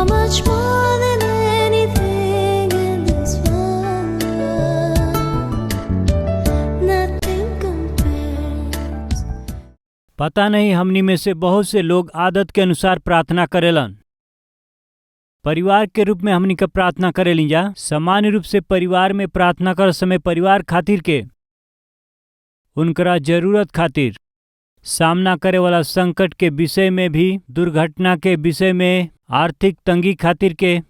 much more than anything in this world. Nothing compares. पता नहीं हमनी में से बहुत से लोग आदत के अनुसार प्रार्थना करेलन। परिवार के रूप में हमनी का प्रार्थना करेली जा। सामान्य रूप से परिवार में प्रार्थना कर समय परिवार खातिर के उनकरा जरूरत खातिर सामना करे वाला संकट के विषय में भी, दुर्घटना के विषय में, आर्थिक तंगी खातिर के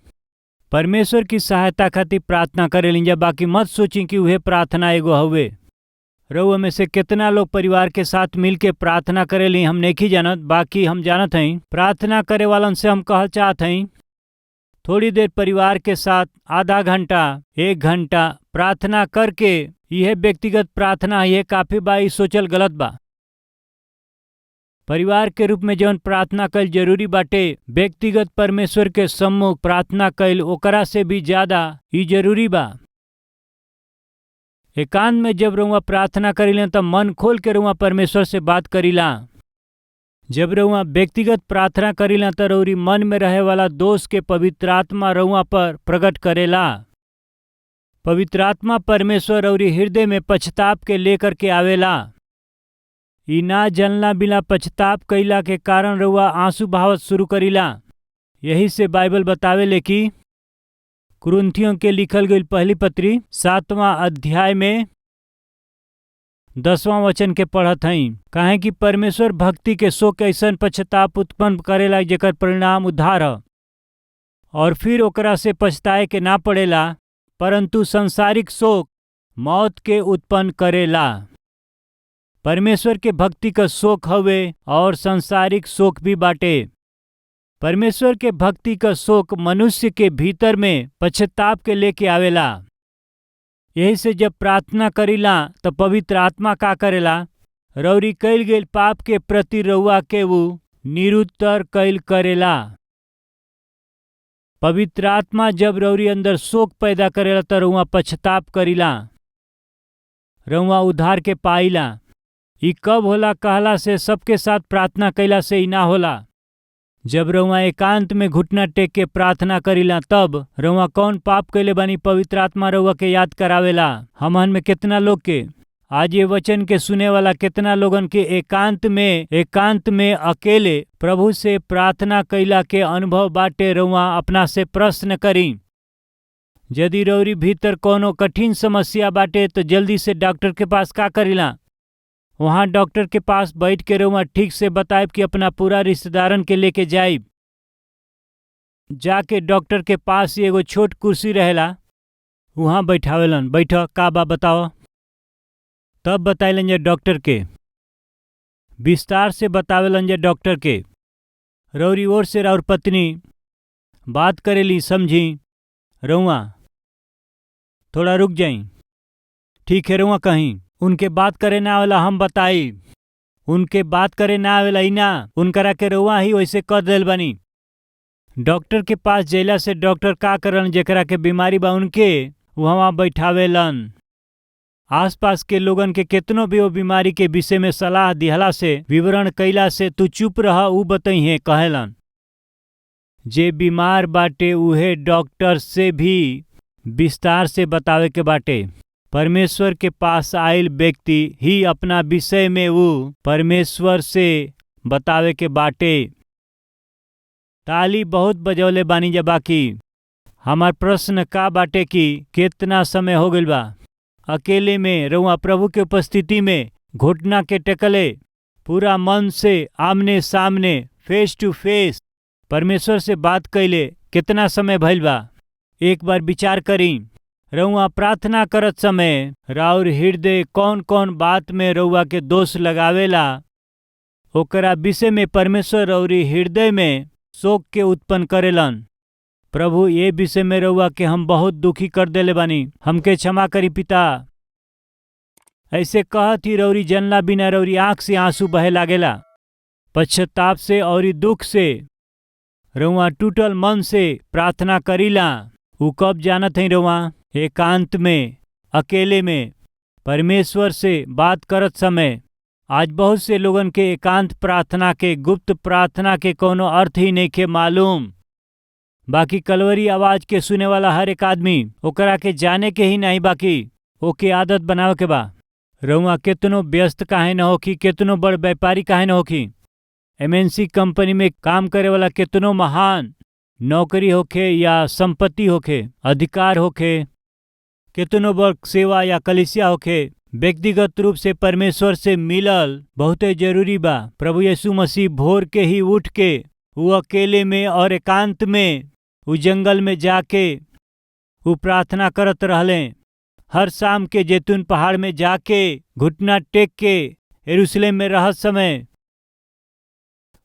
परमेश्वर की सहायता खातिर प्रार्थना करेली जा। बाकी मत सोची कि वह प्रार्थना एगो हवे। रउआ में से कितना लोग परिवार के साथ मिल के प्रार्थना करेली हम नहीं जानत। बाकी हम जानत हई प्रार्थना करे वालन से हम कह चाहत हई थोड़ी देर परिवार के साथ आधा घंटा 1 घंटा प्रार्थना करके यह व्यक्तिगत प्रार्थना यह काफी बा, ई सोचल गलत बा। परिवार के रूप में जौन प्रार्थना कईल जरूरी बाटे, व्यक्तिगत परमेश्वर के सम्मुख प्रार्थना कईल ओकरा से भी ज्यादा ई जरूरी बा। एकांत में जब रउआ प्रार्थना करीला तब मन खोल के रउआ परमेश्वर से बात करीला। जब रउआ व्यक्तिगत प्रार्थना करीला तो रउरी मन में रहे वाला दोष के पवित्र आत्मा रउआ पर प्रकट करेला। पवित्र आत्मा परमेश्वर रउरी हृदय में पश्चाताप के लेकर के आवेला। ई ना जनला बिना पश्चाताप कईला के कारण रउआ आंसू बहावत शुरू करीला। यही से बाइबल बतावेले कि कुरिन्थियों के लिखल गई पहली पत्री 7वां अध्याय में 10वां वचन के पढ़त हई। काहे कि परमेश्वर भक्ति के शोक ऐसन पश्चाताप उत्पन्न करेला जेकर परिणाम उद्धार ह, और फिर ओकरा से पछताए के ना पड़ेला, परंतु संसारिक शोक मौत के उत्पन्न करेला। परमेश्वर के भक्ति का शोक हवे और संसारिक शोक भी बाटे। परमेश्वर के भक्ति का शोक मनुष्य के भीतर में पश्चाताप के लेके आवेला। यही से जब प्रार्थना करीला तो पवित्र आत्मा का करेला, रउरी कईल गेल पाप के प्रति रउआ के वो निरुत्तर कईल करेला। पवित्र आत्मा जब रउरी अंदर शोक पैदा करेला तो रउआ पश्चाताप करीला, रउआ उद्धार के पाइला। ई कब होला कहला से सबके साथ प्रार्थना कईला से ही ना होला। जब रउआ एकांत में घुटना टेक के प्रार्थना करीला तब रउआ कौन पाप कईले बानी पवित्र आत्मा रउआ के याद करावेला। हमन में कितना लोग के आज ये वचन के सुने वाला कितना लोगन के एकांत में अकेले प्रभु से प्रार्थना कईला के अनुभव बाटे। रउआ अपना से प्रश्न करी। यदि रउरी भीतर कोनो कठिन समस्या बाटे तो जल्दी से डॉक्टर के पास का करीला। वहाँ डॉक्टर के पास बैठ के रउआ ठीक से बताएब कि अपना पूरा रिश्तेदारन के लेके जाइब। जाके डॉक्टर के पास एगो छोट कुर्सी रहेला, वहाँ बैठावेलन, बैठ का बा बताओ। तब बताइलन जे डॉक्टर के विस्तार से बतावेलन जे डॉक्टर के रउरी ओर से और पत्नी बात करेली समझी। रउआ थोड़ा रुक जाई। ठीक है रउआ कहीं उनके बात करे ना आवेला हम बताई। उनके बात करे ना आवेला ही ना, उनकरा के रउआ ही वैसे कर देल बानी। डॉक्टर के पास जैला से डॉक्टर का करन जेकरा के बीमारी बा उनके वहाँ बैठावेलन। आसपास के लोगन के कितनो भी वो बीमारी के विषय में सलाह दिहला से, विवरण कईला से तू चुप रह ऊ बताई है कहेलन। जे बीमार बाटे उहे डॉक्टर से भी विस्तार से बतावे के बाटे। परमेश्वर के पास आयल व्यक्ति ही अपना विषय में वो परमेश्वर से बतावे के बाटे। ताली बहुत बजौले बानी जा। बाकी हमार प्रश्न का बाटे कि कितना समय हो गइल बा अकेले में रउआ प्रभु के उपस्थिति में घुटना के टेकले पूरा मन से आमने सामने फेस टू फेस परमेश्वर से बात कइले कितना समय भइल बा। एक बार विचार करी। रउआ प्रार्थना करत समय राउर हृदय कौन कौन बात में रउआ के दोष लगावेला, ओकरा विषय में परमेश्वर रउरी हृदय में शोक के उत्पन्न करेलन। प्रभु ये विषय में रउआ के हम बहुत दुखी कर देले बानी, हमके क्षमा करी पिता। ऐसे कहत ही रउरी जनला बिना रउरी आंख से आंसू बहे लागेला। पश्चाताप से और दुख से रउआ टूटल मन से प्रार्थना करीला। ऊ कब जानत है रउआ एकांत में अकेले में परमेश्वर से बात करत समय। आज बहुत से लोगन के एकांत प्रार्थना के गुप्त प्रार्थना के कोनो अर्थ ही नहीं के मालूम। बाकी कलवरी आवाज के सुने वाला हर एक आदमी ओकरा के जाने के ही नहीं, बाकी ओके आदत बनावे के बा। रउआ केतनो व्यस्त काहे न होखी, केतनो बड़ व्यापारी काहे न होखी, एमएनसी कंपनी में काम करे वाला केतनो महान नौकरी होखे या संपत्ति होखे, अधिकार होखे, केतनो बड़ सेवा या कलिसिया होखे, व्यक्तिगत रूप से परमेश्वर से मिलल बहुते जरूरी बा। प्रभु यीशु मसीह भोर के ही उठ के वो अकेले में और एकांत में वो जंगल में जाके वो प्रार्थना करत रहले। हर शाम के जैतून पहाड़ में जाके घुटना टेक के यरूशलेम में रहत समय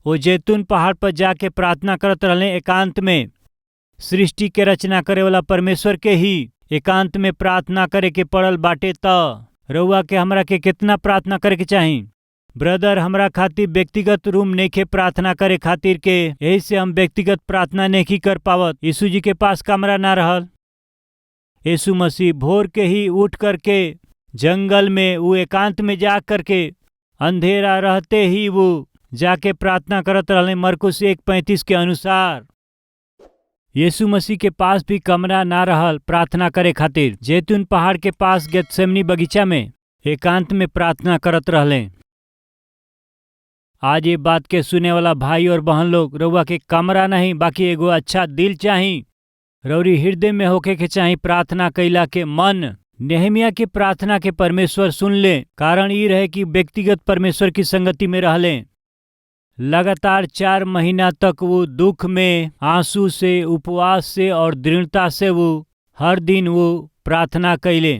वो जैतून पहाड़ पर जाके प्रार्थना करत रहले एकांत में। सृष्टि के रचना करे वाला परमेश्वर के ही एकांत में प्रार्थना करे के पड़ल बाटे। त रउआ के हमरा के कितना प्रार्थना करे के चाही? ब्रदर, हमरा खातिर व्यक्तिगत रूम नइखे प्रार्थना करे खातिर के, यही से हम व्यक्तिगत प्रार्थना नहीं कर पावत। यीशु जी के पास कमरा ना रहल। यीशु मसीह भोर के ही उठ करके जंगल में वो एकांत में जा करके अंधेरा रहते ही वो जाके प्रार्थना करत रहले। मरकुस 1:35 के अनुसार यीशु मसीह के पास भी कमरा ना रहल प्रार्थना करे खातिर। जैतून पहाड़ के पास गेतसेमनी बगीचा में एकांत में प्रार्थना करत रहले। आज ये बात के सुने वाला भाई और बहन लोग, रउआ के कमरा नहीं बाकी एगो अच्छा दिल चाही, रउरी हृदय में होके के चाही प्रार्थना कैला के मन। नेहमिया की प्रार्थना के परमेश्वर सुन ले। कारण ये रहे कि व्यक्तिगत परमेश्वर की संगति में रहले। लगातार 4 महीना तक वो दुख में, आंसू से, उपवास से और दृढ़ता से वो हर दिन वो प्रार्थना कैले,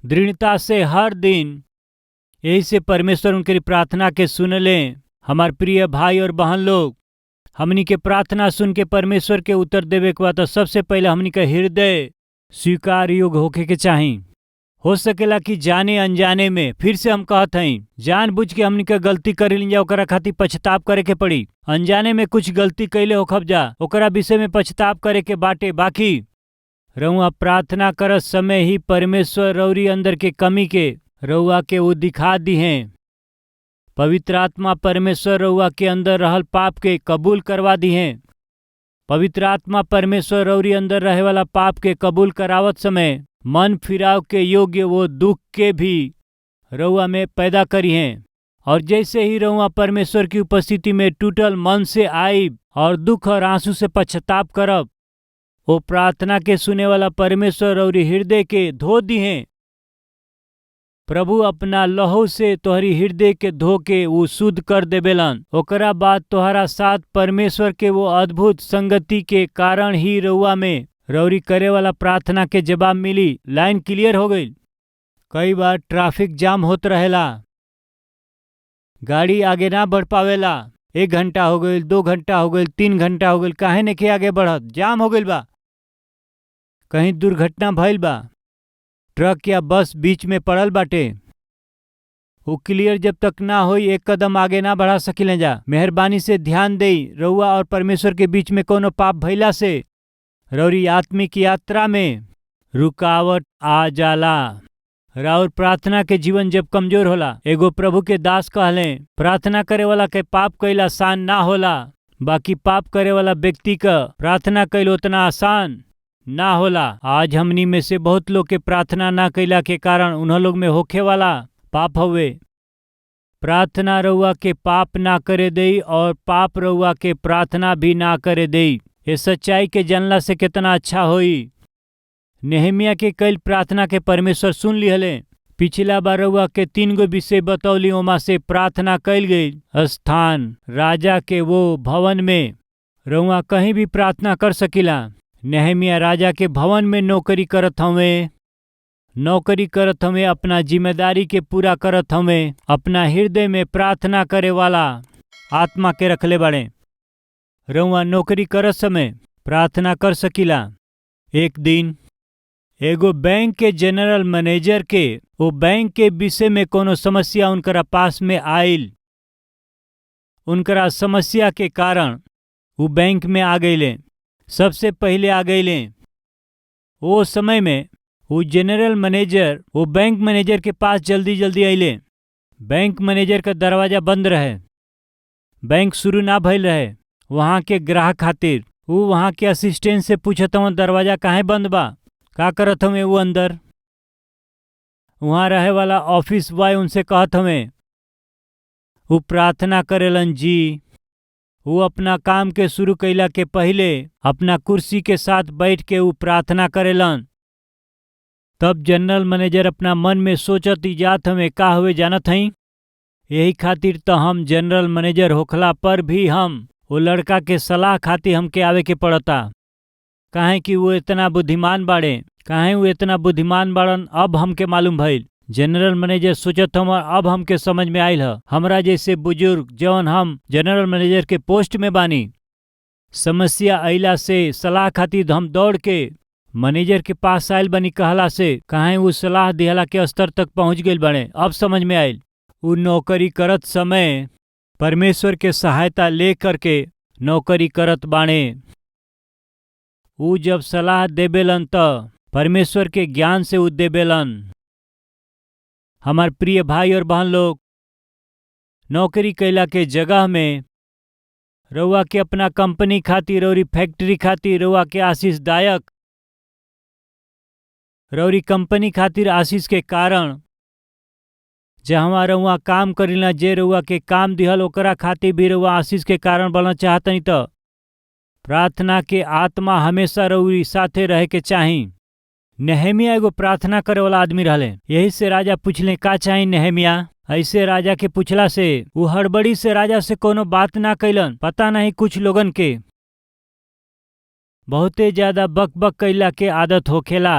दृढ़ता से हर दिन। यही से परमेश्वर उनके प्रार्थना के सुन ले। हमार प्रिय भाई और बहन लोग, हमनी के प्रार्थना सुन के परमेश्वर के उत्तर देवे के बाद सबसे पहले हमनी के हृदय स्वीकार योग्य होके के चाही। हो सकेला कि जाने अनजाने में, फिर से हम कहत हई, जानबूझ के हमनी के गलती कर लिया ओकरा खातिर पछताप करे के पड़ी। अनजाने में कुछ गलती कैले होखब जा, ओकरा विषय में पछताप करे के बाटे। बाकी रउआ प्रार्थना करत समय ही परमेश्वर रउरी अंदर के कमी के रउआ के वो दिखा दी हैं। पवित्र आत्मा परमेश्वर रउआ के अंदर रहल पाप के कबूल करवा दी हैं। पवित्र आत्मा परमेश्वर रउरी अंदर रहे वाला पाप के कबूल करावत समय मन फिराव के योग्य वो दुख के भी रउआ में पैदा करी हैं। और जैसे ही रउआ परमेश्वर की उपस्थिति में टूटल मन से आईब और दुख और आंसू से पश्चाताप करब, वो प्रार्थना के सुने वाला परमेश्वर रउरी हृदय के धो दी हैं। प्रभु अपना लहू से तोहरी हृदय के धो के वो शुद्ध कर देवेलन। ओकरा बाद तोहरा साथ परमेश्वर के वो अद्भुत संगति के कारण ही रउआ में रउरी करे वाला प्रार्थना के जवाब मिली। लाइन क्लियर हो गई। कई बार ट्रैफिक जाम होत रहेला, गाड़ी आगे ना बढ़ पावेला। 1 घंटा हो गई, 2 घंटा हो गई, 3 घंटा हो गई, काहे नहीं आगे बढ़त? जाम हो गई बा, कहीं दुर्घटना भइल बा, ट्रक या बस बीच में पड़ल बाटे। वो क्लियर जब तक ना होई 1 कदम आगे ना बढ़ा सकिले जा। मेहरबानी से ध्यान देई, रउआ और परमेश्वर के बीच में कोनो पाप भइला से रउरी आत्मिक यात्रा में रुकावट आ जाला। राउर प्रार्थना के जीवन जब कमजोर होला, एगो प्रभु के दास कहले, प्रार्थना करे वाला के पाप कैला आसान ना होला, बाकी पाप करे वाला व्यक्ति का प्रार्थना कैल उतना आसान ना होला। आज हमनी में से बहुत लोग के प्रार्थना ना कैला के कारण उन्हों लोग में होखे वाला पाप हवे। प्रार्थना रउआ के पाप ना करे देई और पाप रउआ के प्रार्थना भी ना करे देई। ये सच्चाई के जानला से कितना अच्छा होई। नेहमिया के कई प्रार्थना के परमेश्वर सुन लिहले। पिछला बार रउआ के 3 गो विषय बतौली, ओमा से प्रार्थना कैल गई स्थान राजा के वो भवन में रउआ कहीं भी प्रार्थना कर सकिला। नेहमिया राजा के भवन में नौकरी करत हमें अपना जिम्मेदारी के पूरा करत हमें। अपना हृदय में प्रार्थना करे वाला आत्मा के रखले बाड़े। रउआ नौकरी करत समय प्रार्थना कर सकिला। एक दिन एगो बैंक के जनरल मैनेजर के वो बैंक के विषय में कोनो समस्या उनकरा पास में आइल। उनकरा समस्या के कारण वो बैंक में आ गईले, सबसे पहले आ गईले। वो समय में वो जनरल मैनेजर वो बैंक मैनेजर के पास जल्दी जल्दी अइले। बैंक मैनेजर का दरवाजा बंद रहे, बैंक शुरू ना भइल रहे। वहाँ के ग्राहक खातिर वो वहाँ के असिस्टेंट से पूछत हूँ दरवाजा काहे बंद बा, का करत हमें वो अंदर। वहाँ रहे वाला ऑफिस बॉय उनसे कहत हमें वो प्रार्थना करेलन जी। वो अपना काम के शुरू कैला के पहले अपना कुर्सी के साथ बैठ के वो प्रार्थना करेलन। तब जनरल मैनेजर अपना मन में सोचत ही जात हमें का हुए जानत हई। यही खातिर तो हम जनरल मैनेजर होखला पर भी हम वो लड़का के सलाह खातिर हमके आवे के पड़ता। काहे कि वो इतना बुद्धिमान बाड़े, काहे वो इतना बुद्धिमान बाड़न अब हमके मालूम भइल। जनरल मैनेजर सोचत हम अब हमके समझ में आइल ह। हमरा जैसे बुजुर्ग जौन हम जनरल मैनेजर के पोस्ट में बानी, समस्या अइला से सलाह खातिर हम दौड़ के मैनेजर के पास आयल बनी कहला से काहे वो सलाह दिहला के स्तर तक पहुंच गइल बने। अब समझ में आइल वो नौकरी करत समय परमेश्वर के सहायता ले करके नौकरी करत बाणे। वो जब सलाह देबेलन त परमेश्वर के ज्ञान से वो देबेलन। हमार प्रिय भाई और बहन लोग, नौकरी कैला के जगह में रउआ के अपना कंपनी खातिर और फैक्ट्री खातिर रउआ के आशीषदायक, रउरी कंपनी खातिर आशीष के कारण जहाँ रउआ काम करीला जे रउआ के काम दिहल ओकरा खातिर भी रउआ आशीष के कारण बनना चाहतनी तो प्रार्थना के आत्मा हमेशा रउरी साथे रहे के चाही। नेहमिया एगो प्रार्थना करे वाला आदमी रहले। यही से राजा पूछले का चाही नेहमिया। ऐसे राजा के पूछला से वो हड़बड़ी से राजा से कोनो बात ना कैलन। पता नहीं कुछ लोगन के बहुते ज्यादा बक बक कैला के आदत होखेला।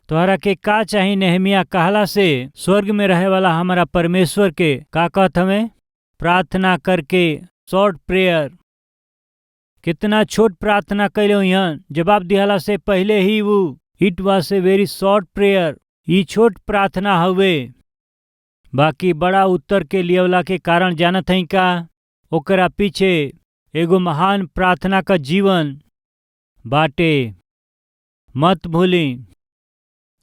तोहरा के का चाही नेहमिया कहला से स्वर्ग में रहे वाला हमारा परमेश्वर के का कहत हमें प्रार्थना करके शॉर्ट प्रेयर। कितना छोट प्रार्थना कैलो यहाँ जवाब दिहला से पहले ही वो it was a very short prayer. ये छोट प्रार्थना हवे बाकी बड़ा उत्तर के लियवला के कारण जानत हई का ओकरा पीछे एगो महान प्रार्थना का जीवन बाटे। मत भूली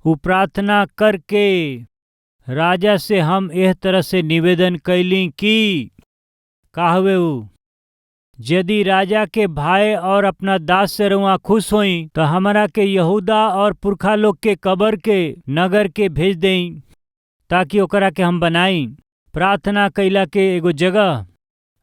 वो प्रार्थना करके राजा से हम एह तरह से निवेदन कैली कि कहवे यदि राजा के भाई और अपना दास से रुआ खुश होई तो हमारा के यहूदा और पुरखा लोग के कब्र के नगर के भेज देई ताकि ओकरा के हम बनाई। प्रार्थना कैला के एगो जगह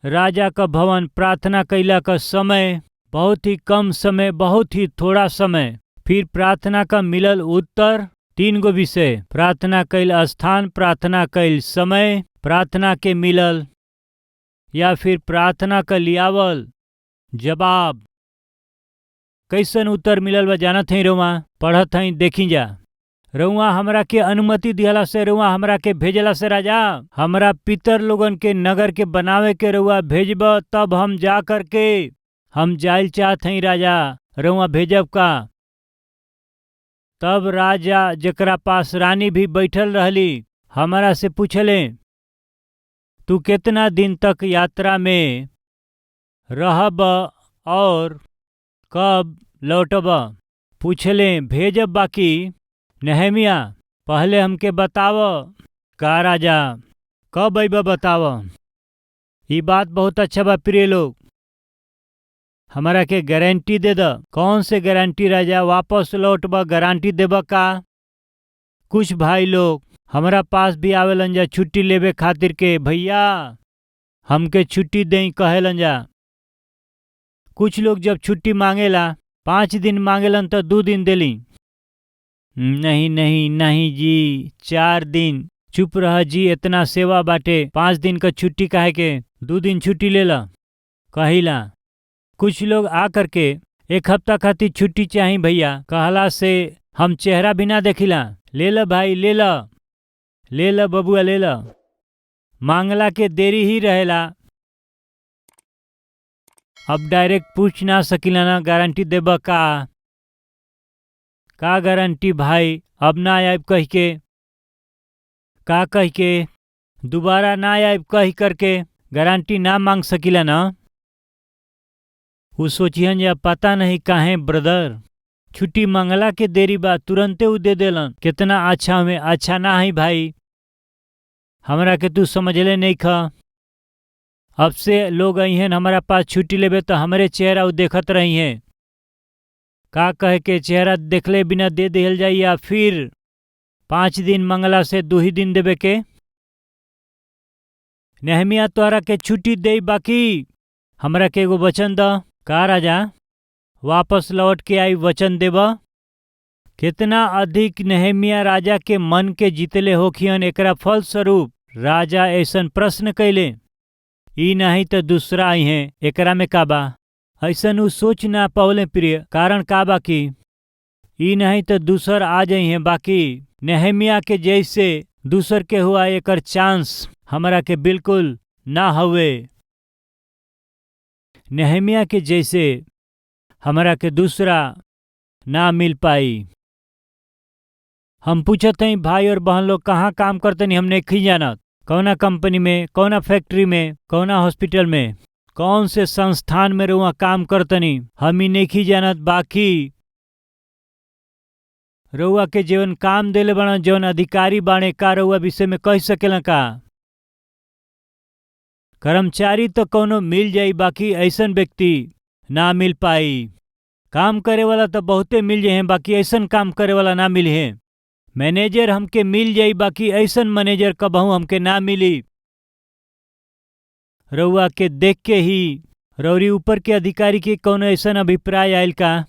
राजा का भवन, प्रार्थना कैला का समय बहुत ही कम समय, बहुत ही थोड़ा समय। फिर प्रार्थना का मिलल उत्तर 3 गो विषय, प्रार्थना कैल स्थान, प्रार्थना कैल समय, प्रार्थना के मिलल या फिर प्रार्थना का लियावल जवाब। कैसन उत्तर मिलल बा जानत हई रउआ, पढ़त हई देखी जा। रउआ हमरा के अनुमति दिहला से, रउआ हमरा के भेजला से राजा हमरा पितर लोगन के नगर के बनावे के रउआ भेजब तब हम जा करके हम जाइल चाहत हई राजा, रउआ भेजब का। तब राजा जकरा पास रानी भी बैठल रहली हमारा से पूछले तू कितना दिन तक यात्रा में रहब और कब लौटब। पूछले भेजब बाकी नेहमिया पहले हमके बताव का राजा कब अइब बताव। ये बात बहुत अच्छा बा प्रिय लोग, हमारा के गारंटी दे द। कौन से गारंटी राजा, वापस लौटब गारंटी देब का। कुछ भाई लोग हमारा पास भी आवेलन जा छुट्टी लेवे खातिर के भैया हमके छुट्टी दें कहेलन जा। कुछ लोग जब छुट्टी मांगेला 5 दिन मांगेलन तो 2 दिन देली। नहीं नहीं नहीं जी 4 दिन। चुप रह जी, इतना सेवा बाटे 5 दिन का छुट्टी काहे के, 2 दिन छुट्टी लेला कहिला। कुछ लोग आ करके 1 हफ्ता खातिर छुट्टी चाही भैया कहला से हम चेहरा भी ना देखिला। ले ला भाई ले ला, ले ला बबुआ ले ला। मांगला के देरी ही रहेला। अब डायरेक्ट पूछ ना सकिला ना गारंटी देब का गारंटी भाई अब ना आयब कह के, का कह के दोबारा ना आयब कह करके गारंटी ना मांग सकिला ना। वो सोचिहन या पता नहीं काहे ब्रदर छुट्टी मांगला के देरी बा तुरंते उ दे देलन। कितना अच्छा में अच्छा ना है भाई, हमरा के तू समझले नहीं खा। अब से लोग आई हैं हमारा पास छुट्टी लेबे तो हमारे चेहरा वो देखत रही हैं। का कह के चेहरा देखले बिना दे दिहल जाई या फिर 5 दिन मंगला से 2 ही दिन देवे के। नेहमिया तोहरा के छुट्टी दे बाकी हमरा के एगो वचन द। का राजा वापस लौट के आई वचन देब। कितना अधिक नेहमिया राजा के मन के जीतले होखियन, एकरा फलस्वरूप राजा ऐसन प्रश्न कैले ई नहीं तो दूसरा आई हैं एकरा में का बा। ऐसन उ सोच ना पावले प्रिय, कारण का बा कि ई नहीं तो दूसर आ जाई हैं। बाकी नेहमिया के जैसे दूसर के हुआ एकर चांस हमरा के बिल्कुल ना हवे। नेहमिया के जैसे हमरा के दूसरा ना मिल पाई। हम पूछत हई भाई और बहन लोग कहाँ काम करते नहीं, हम नहीं जानत। कौना कंपनी में, कौना फैक्ट्री में, कौना हॉस्पिटल में, कौन से संस्थान में रुआ काम करतनी हम ही नहीं जानत। बाकी रउआ के जीवन काम देले बना जौन अधिकारी बाणे का रउआ विषय में कह सकेला का। कर्मचारी तो कोनो मिल जाई, बाकी ऐसन व्यक्ति ना मिल पाई। काम करे वाला तो बहुते मिल जाए हैं, बाकी ऐसन काम करे वाला ना मिले हैं। मैनेजर हमके मिल जाई, बाकी ऐसन मैनेजर कबहू हमके ना मिली। रउआ के देख के ही रौरी ऊपर के अधिकारी के कौन ऐसन अभिप्राय आयल का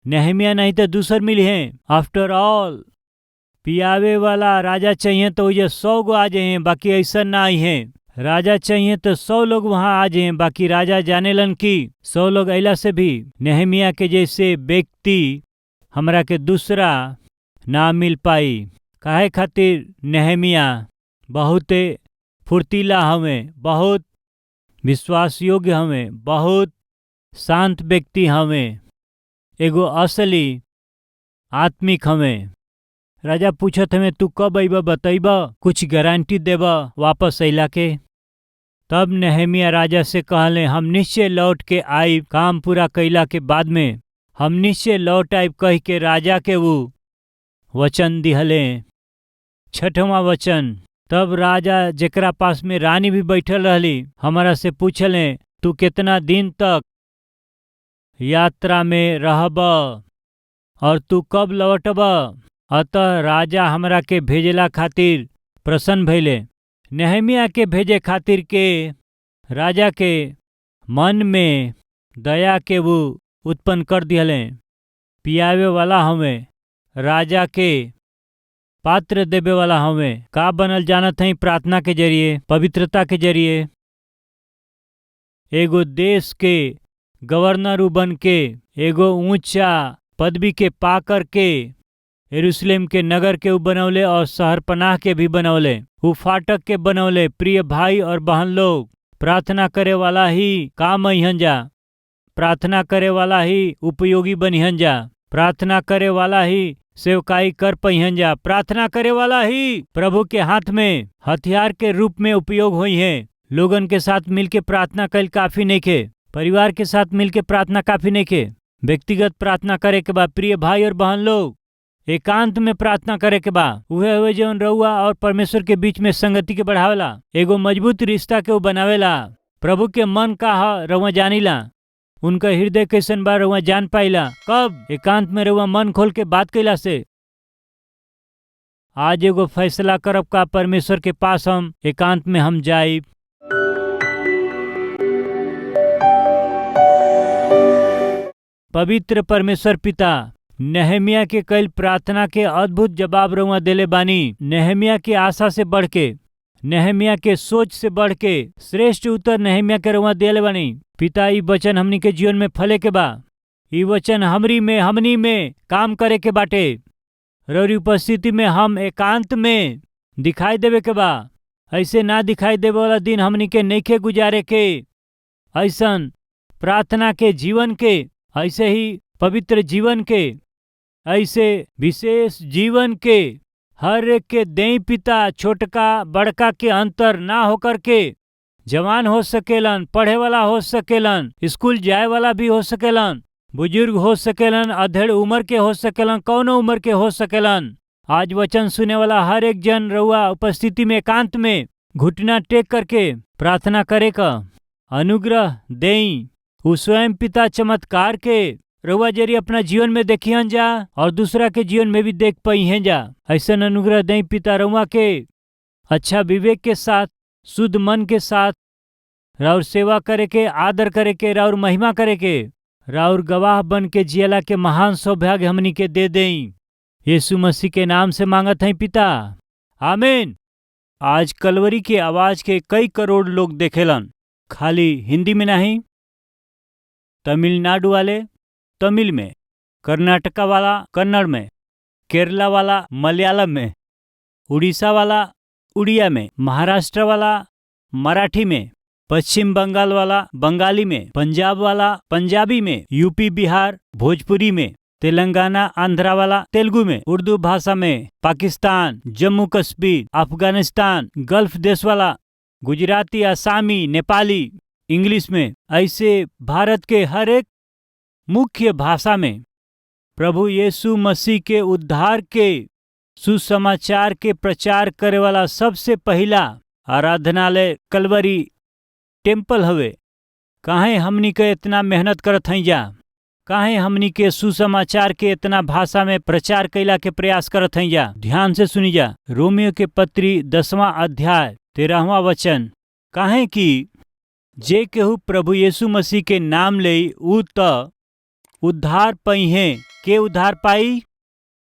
नेहमिया नहीं तो दूसर मिली हैं। आफ्टर ऑल पियावे वाला राजा चाहिए तो ये 100 गो आ जाए, बाकी ऐसा ना आई हैं। राजा चाहिए तो 100 लोग वहां आ जाए, बाकी राजा जाने लन की 100 लोग अला से भी नेहमिया के जैसे व्यक्ति हमरा के दूसरा ना मिल पाई। काहे खातिर नेहमिया बहुते फुर्तीला हमें, बहुत विश्वास योग्य हमें, बहुत शांत व्यक्ति हमें, एगो असली आत्मिक हमें। राजा पूछत हमें तू कब अइबा बतइबा, कुछ गारंटी देबा वापस अइला के। तब नेहमिया राजा से कहले हम निश्चय लौट के आइब, काम पूरा कैला के बाद में हम निश्चय लौट आइब कह के राजा के वो वचन दिहले। 6वां वचन। तब राजा जेकरा पास में रानी भी बैठल रहली हमारा से पूछले तू कितना दिन तक यात्रा में रहब और तू कब लौटब। अतः राजा हमरा के भेजला खातिर प्रसन्न भइले। नेहमिया के भेजे खातिर के राजा के मन में दया के वो उत्पन्न कर दिहले। पियावे वाला हमें, राजा के पात्र देवे वाला हमें का बनल जानत हई, प्रार्थना के जरिए, पवित्रता के जरिए। एगो देश के गवर्नर बन के, एगो ऊंचा पदवी के पा कर के यरूशलेम के नगर के बनौले और शहर पनाह के भी बनौले, उ फाटक के बनौले। प्रिय भाई और बहन लोग, प्रार्थना करे वाला ही काम अहियन जा, प्रार्थना करे वाला ही उपयोगी बनिहन जा, प्रार्थना करे वाला ही सेवकाई कर पहियन जा, प्रार्थना करे वाला ही प्रभु के हाथ में हथियार के रूप में उपयोग हुई है। लोगन के साथ मिलके प्रार्थना कल काफी नहीं के, परिवार के साथ मिलके प्रार्थना काफी नहीं के, व्यक्तिगत प्रार्थना करे के बाद प्रिय भाई और बहन लोग एकांत में प्रार्थना करे के बा। उहे हुए जौन रउआ और परमेश्वर के बीच में संगति के बढ़ावेला, एगो मजबूत रिश्ता के बनावेला। प्रभु के मन का रउआ जानीला, उनका हृदय कैसन बा रउआ जान पाइला कब एकांत में रउआ मन खोल के बात कैला से। आज एगो फैसला करब का परमेश्वर के पास हम एकांत में हम जाइब। पवित्र परमेश्वर पिता, नेहमिया के कल प्रार्थना के अद्भुत जवाब रउआ देले बानी। नेहमिया के आशा से बढ़ के, नेहमिया के सोच से बढ़ के श्रेष्ठ उत्तर नेहमिया के रउआ देले बानी। पिता ई वचन हमनी के जीवन में फले के बा, ई वचन हमनी में काम करे के बाटे। रउरी उपस्थिति में हम एकांत में दिखाई देवे के बा। ऐसे ना दिखाई देवे वाला दिन हमनी के नइखे गुजारे के। ऐसन प्रार्थना के जीवन के, ऐसे ही पवित्र जीवन के, ऐसे विशेष जीवन के हर एक के देई पिता। छोटका बड़का के अंतर ना होकर के जवान हो सकेलन, पढ़े वाला हो सकेलन, स्कूल जाए वाला भी हो सकेलन, बुजुर्ग हो सकेलन, अधेड़ उम्र के हो सकेलन, कौनो उम्र के हो सकेलन। आज वचन सुने वाला हर एक जन रउआ उपस्थिति में एकांत में घुटना टेक करके प्रार्थना करे का अनुग्रह देई। उ स्वयं पिता चमत्कार के रउआ जरी अपना जीवन में देखियन जा और दूसरा के जीवन में भी देख पाई हैं जा। ऐसा अनुग्रह देई पिता रउआ के अच्छा विवेक के साथ, शुद्ध मन के साथ राउर सेवा करे के, आदर करे के, राउर महिमा करे के, राउर गवाह बन के जियला के महान सौभाग्य हमनी के दे देई। यीशु मसीह के नाम से मांगत हैं पिता, आमीन। आज कलवरी के आवाज के कई करोड़ लोग देखेलन, खाली हिंदी में नहीं, तमिलनाडु वाले तमिल में, कर्नाटका वाला कन्नड़ में, केरला वाला मलयालम में, उड़ीसा वाला उड़िया में, महाराष्ट्र वाला मराठी में, पश्चिम बंगाल वाला बंगाली में, पंजाब वाला पंजाबी में, यूपी बिहार भोजपुरी में, तेलंगाना आंध्रा वाला तेलुगु में, उर्दू भाषा में, पाकिस्तान, जम्मू कश्मीर, अफगानिस्तान, गल्फ देश वाला, गुजराती, आसामी, नेपाली, इंग्लिश में, ऐसे भारत के हर एक मुख्य भाषा में प्रभु यीशु मसीह के उद्धार के सुसमाचार के प्रचार करे वाला सबसे पहला आराधनालय कलवरी टेम्पल हवे। काहे हमनी के इतना मेहनत करत हई जा, काहे हमनी के सुसमाचार के इतना भाषा में प्रचार कैला के प्रयास करत हई जा। ध्यान से सुनी जा, रोमियो के पत्री 10वां अध्याय 13वां वचन, काहे कि जे केहू प्रभु यीशु मसीह के नाम लेई ऊ त उद्धार पाई है। के उद्धार पाई?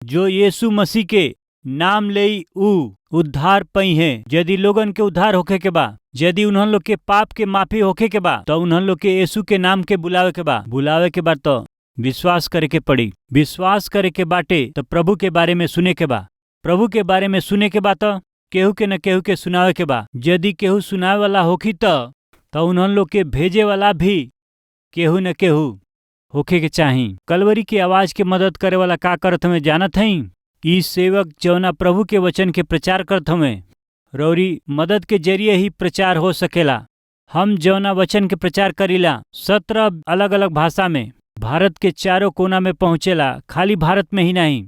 जो यीशु मसीह के नाम लेई ऊ उद्धार पाई है। यदि लोगन के उद्धार होखे के बा, यदि उन्हन लोग के पाप के माफी होखे के बा, तो उन्हन लोग के यीशु के नाम के बुलावे के बा। बुलावे के बाद तो विश्वास करे के पड़ी। विश्वास करे के बाटे तो प्रभु के बारे में सुने के बा। प्रभु के बारे में सुने के बा तो केहू के न केहू के सुनावे के बा। यदि केहू सुनावे वाला होखी तो उन्हन लोग के भेजे वाला भी केहू न केहू होखे के चाही। कलवरी की आवाज के मदद करे वाला का करत हमें जानत हई? ई सेवक जौना प्रभु के वचन के प्रचार करत हमें, रौरी मदद के जरिए ही प्रचार हो सकेला। हम जौना वचन के प्रचार करीला 17 अलग अलग भाषा में भारत के चारों कोना में पहुँचेला। खाली भारत में ही नहीं,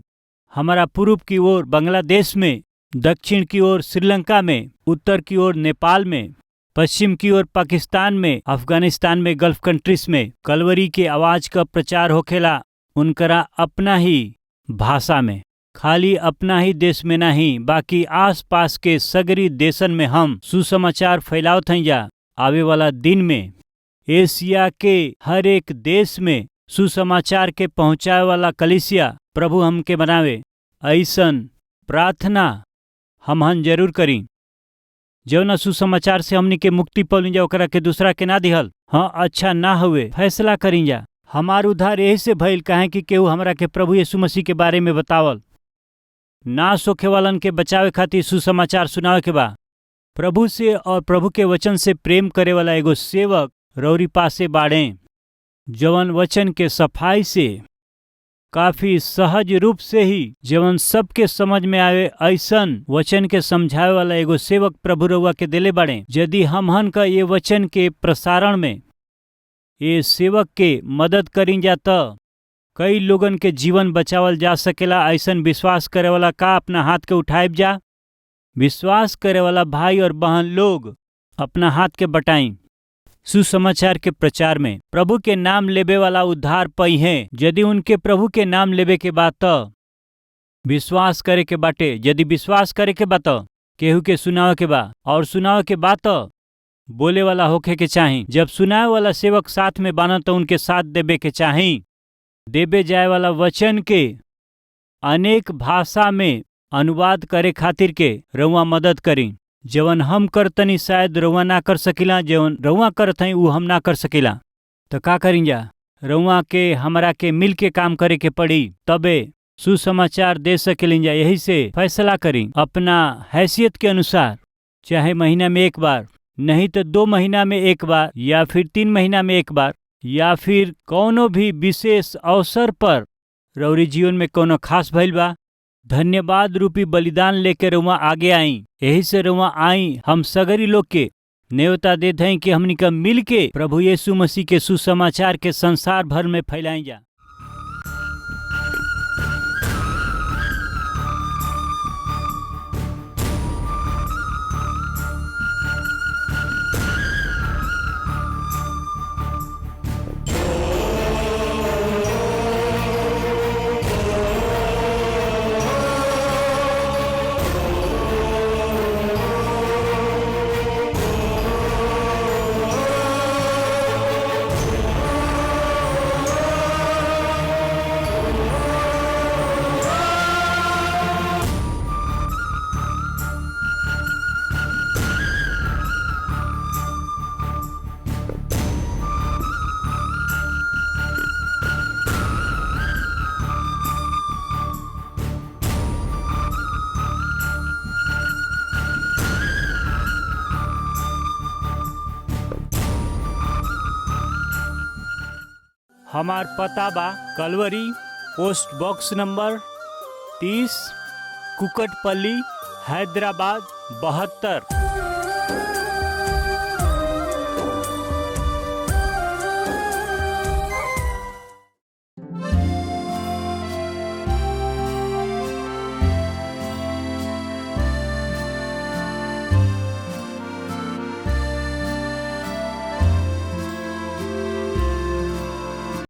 हमारा पूर्व की ओर बांग्लादेश में, दक्षिण की ओर श्रीलंका में, उत्तर की ओर नेपाल में, पश्चिम की ओर पाकिस्तान में, अफगानिस्तान में, गल्फ कंट्रीज में कलवरी के आवाज का प्रचार होखेला। उनकरा अपना ही भाषा में, खाली अपना ही देश में नहीं, बाकी आस पास के सगरी देशन में हम सुसमाचार फैलावत हई जा। आवे वाला दिन में एशिया के हर एक देश में सुसमाचार के पहुँचाए वाला कलीसिया प्रभु हमके बनावे। ऐसन प्रार्थना हमहन जरूर करी। जौना सुसमाचार से हमनी के मुक्ति पौली जा, ओकरा के दूसरा के ना दिहल हाँ अच्छा ना हुए फैसला करी जा। हमार उद्धार यही से भइल काहे कि केहू हमरा के प्रभु यीशु मसीह के बारे में बतावल। नाश होखे वालन के बचावे खातिर सुसमाचार सुनावे के बा। प्रभु से और प्रभु के वचन से प्रेम करे वाला एगो सेवक रौरी पासे बाड़े, जवन वचन के सफाई से, काफी सहज रूप से ही जवन सबके समझ में आवे ऐसन वचन के समझावे वाला एगो सेवक प्रभु रउआ के देले बाड़े। यदि हमहन का ये वचन के प्रसारण में ये सेवक के मदद करी जा त कई लोगन के जीवन बचावल जा सकेला। ऐसन विश्वास करे वाला का अपना हाथ के उठाइब जा। विश्वास करे वाला भाई और बहन लोग अपना हाथ के बटाई। सुसमाचार के प्रचार में प्रभु के नाम लेबे वाला उद्धार पाई है। यदि उनके प्रभु के नाम लेबे के बाद तो विश्वास करे के बाटे। यदि विश्वास करे के बाद तो केहू के सुनावे के बा, और सुनावे के बाद तो बोले वाला होखे के चाही। जब सुनावे वाला सेवक साथ में बाना तो उनके साथ देबे के चाही। देबे जाए वाला वचन के अनेक भाषा में अनुवाद करे खातिर के रउआ मदद करी। जवन हम करतनी शायद रउआ ना कर सकिला, जवन रउआ करत हई उ हम ना कर सकिला। तो का करी जा? रउआ के हमरा के मिल के काम करे के पड़ी, तबे सुसमाचार दे सकेलिन जा। यही से फैसला करी अपना हैसियत के अनुसार, चाहे महीना में एक बार, नहीं तो 2 महीना में एक बार, या फिर 3 महीना में एक बार, या फिर कोनो भी विशेष अवसर पर रउरी जीवन में कोनो खास भइल बा, धन्यवाद रूपी बलिदान लेके रउआ आगे आई। यही से रउआ आई। हम सगरी लोग के न्योता देत हई कि हमनी का मिल के प्रभु यीशु मसीह के सुसमाचार के संसार भर में फैलाई जा। हमार पता बा Calvary, post box number 30, Kukatpally, Hyderabad 72।